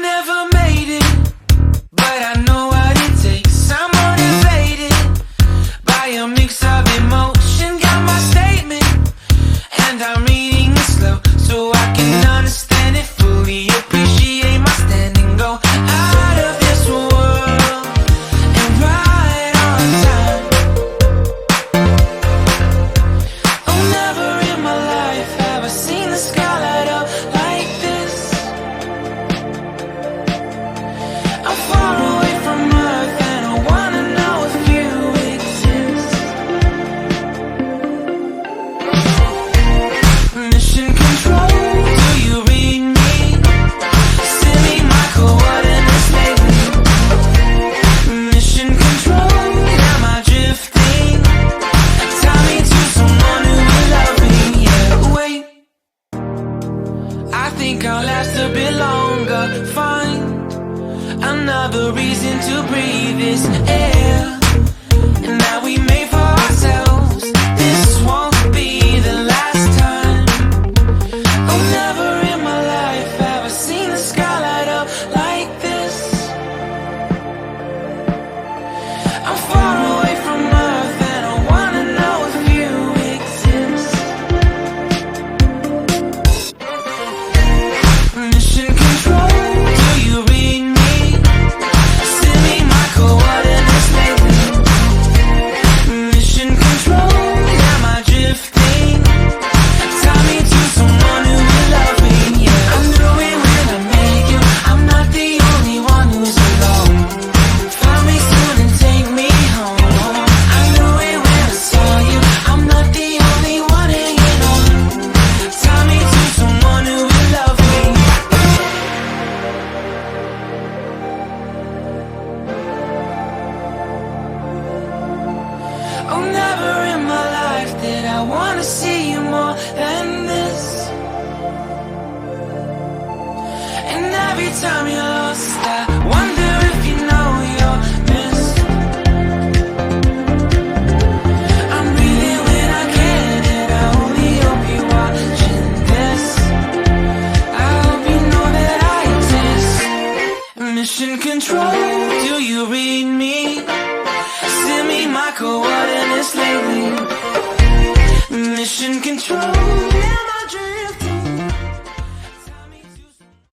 never made it, but I know what it takes. I'm motivated by a mix of emotion. Got my statement, and I'm reading it slow so I can understand it fully. Appreciate my standing, go out of this world and right on time. Oh, never in my life have I seen the sky light up like this. I'm far away from Earth and I wanna know if you exist. Mission control, do you read me? Send me my coordinates lately. Mission control, am I drifting? Tie me to someone who will love me. Yeah, wait, I think I'll last a bit longer. Find another reason to breathe this air. And now we made for ourselves. This won't be the last time. Oh, never in my life have I seen the sky light up like this. I'm far away from Earth and I wanna know if you exist. Mission control, do you read me? Send me my coordinates lately. Mission control, am I drifting? Tie me to someone who will love me. Yeah, I knew it when I met you. I'm not the only one who's alone. Find me soon and take me home. I knew it when I saw you. I'm not the only one hanging on. Tie me to someone who will love me. Oh, never in my life did I wanna see you more than this. And every time you're lost, I wonder if you know you're missed. I'm breathing when I can, and I only hope you're watching this. I hope you know that I exist. Mission control, do you read me? Send me my coordinates lately. Mission control.